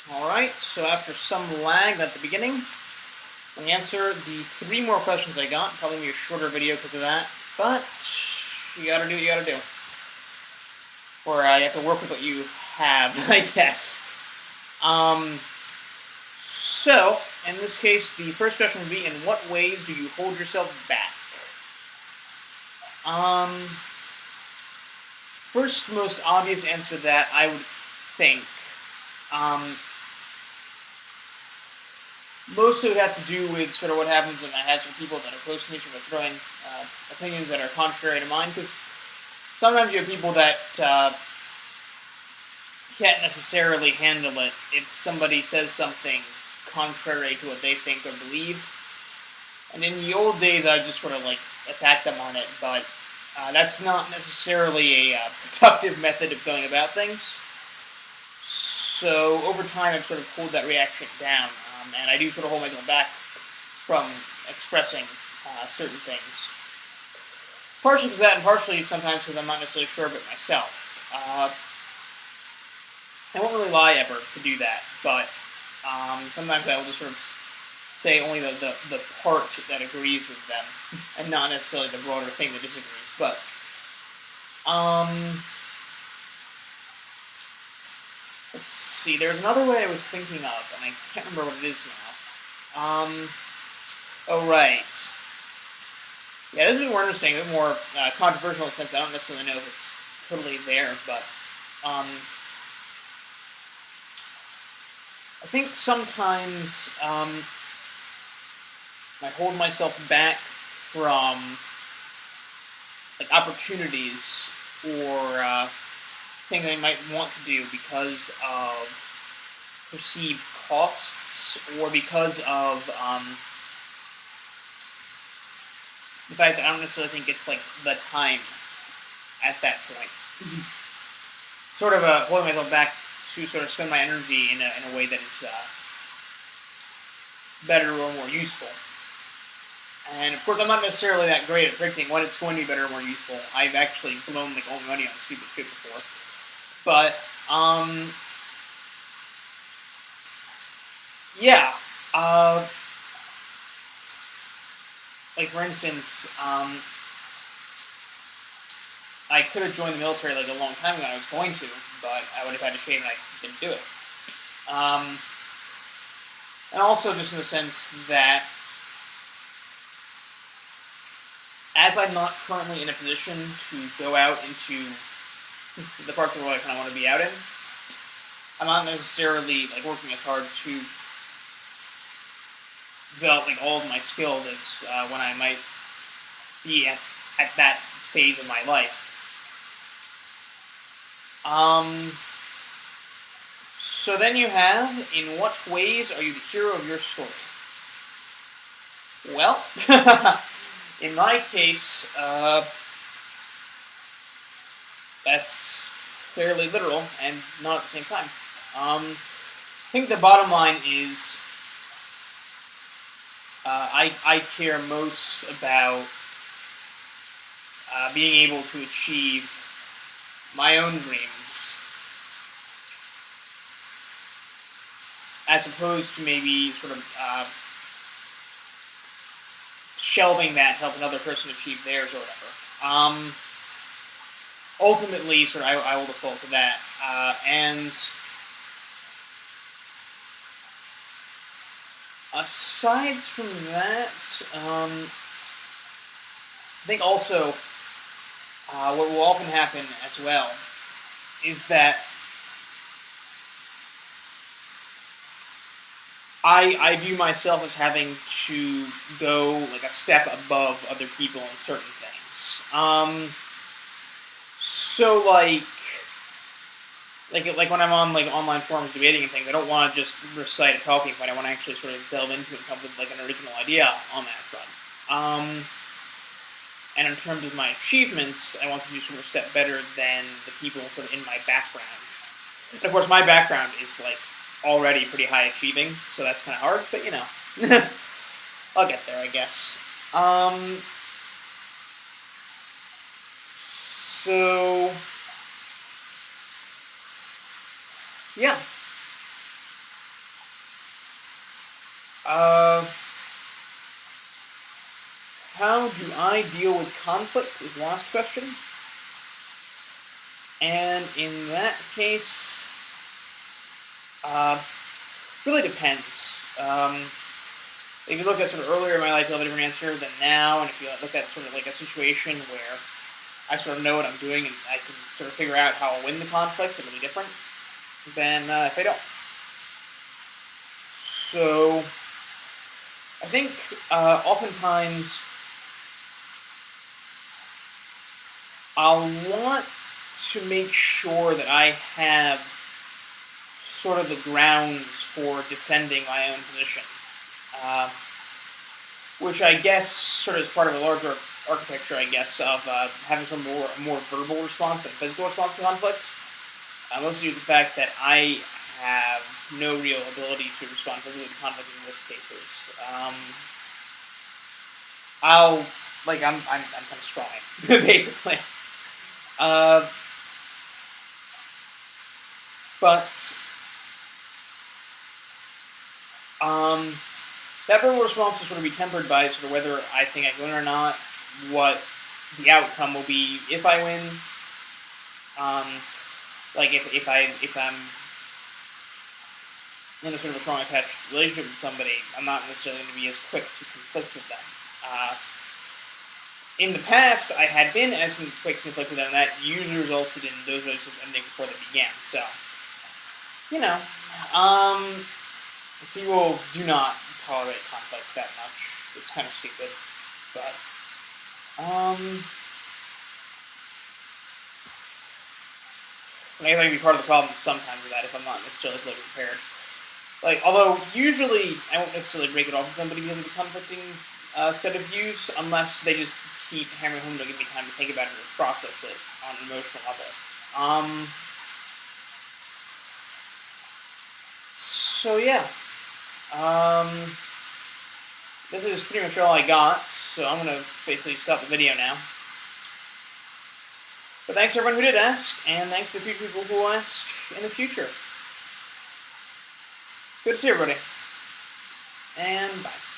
Alright, so after some lag at the beginning, let me answer the 3 more questions I got. Probably be a shorter video because of that, but you gotta do what you gotta do. Or you have to work with what you have, I guess. So, in this case, the first question would be, in what ways do you hold yourself back? First most obvious answer to that, I would think, most of it have to do with sort of what happens when I have some people that are close to me sort of throwing opinions that are contrary to mine, because sometimes you have people that can't necessarily handle it if somebody says something contrary to what they think or believe. And in the old days, I just sort of like attack them on it, but that's not necessarily a productive method of going about things. So over time, I've sort of pulled that reaction down, and I do sort of hold myself back from expressing certain things. Partially because of that, and partially sometimes because I'm not necessarily sure of it myself. I won't really lie ever to do that, but sometimes I will just sort of say only the part that agrees with them, and not necessarily the broader thing that disagrees. But let's see. There's another way I was thinking of, and I can't remember what it is now. Oh right. Yeah, this is a bit more interesting, a bit more controversial in the sense I don't necessarily know if it's totally there, but I think sometimes I hold myself back from like opportunities or things I might want to do because of perceived costs or because of the fact that I don't necessarily think it's like the time at that point. Sort of holding myself back to sort of spend my energy in a way that is better or more useful. And of course, I'm not necessarily that great at predicting when it's going to be better or more useful. I've actually blown like all my money on stupid shit before. But yeah. Like for instance, I could have joined the military like a long time ago. I was going to, but I would have had to shave and I didn't do it. And also just in the sense that as I'm not currently in a position to go out into the parts of the world I kind of want to be out in, I'm not necessarily like working as hard to develop like all of my skills as when I might be at that phase of my life. So then you have, in what ways are you the hero of your story? Well, in my case, that's fairly literal and not at the same time. I think the bottom line is I care most about being able to achieve my own dreams as opposed to maybe sort of shelving that to help another person achieve theirs or whatever. Ultimately, sort of, I will default to that. And aside from that, I think also what will often happen as well is that I view myself as having to go like a step above other people in certain things. So like when I'm on like online forums debating and things, I don't want to just recite a talking point. I want to actually sort of delve into it and come up with like an original idea on that front. And in terms of my achievements, I want to do sort of a step better than the people sort of in my background. And of course, my background is like already pretty high achieving, so that's kind of hard. But you know, I'll get there, I guess. So yeah. Uh, how do I deal with conflict is the last question. And in that case, really depends. If you look at sort of earlier in my life, you'll have a different answer than now. And if you look at sort of like a situation where I sort of know what I'm doing and I can sort of figure out how I'll win the conflict, it'll be different than if I don't. So I think oftentimes I'll want to make sure that I have sort of the grounds for defending my own position. Uh, which I guess sort of is part of a larger architecture, I guess, of having some more verbal response than physical response to conflict. Mostly due to the fact that I have no real ability to respond physically to conflict in most cases. I'll I'm kind of scrawny, basically. Uh, but um, that verbal response will sort of be tempered by sort of whether I think I win or not, what the outcome will be if I win. Um, like if I'm in a sort of a strong attached relationship with somebody, I'm not necessarily going to be as quick to conflict with them. In the past, I had been as quick to conflict with them, and that usually resulted in those relationships ending before they began. So, you know, um, people do not tolerate conflict that much. It's kind of stupid, but I guess I can be part of the problem sometimes with that if I'm not necessarily fully prepared. Like, although usually I won't necessarily break it off with somebody because of the conflicting set of views, unless they just keep hammering home to give me time to think about it or process it on an emotional level. So yeah, um, this is pretty much all I got. So I'm gonna basically stop the video now. But thanks everyone who did ask, and thanks to the few people who will ask in the future. Good to see everybody, and bye.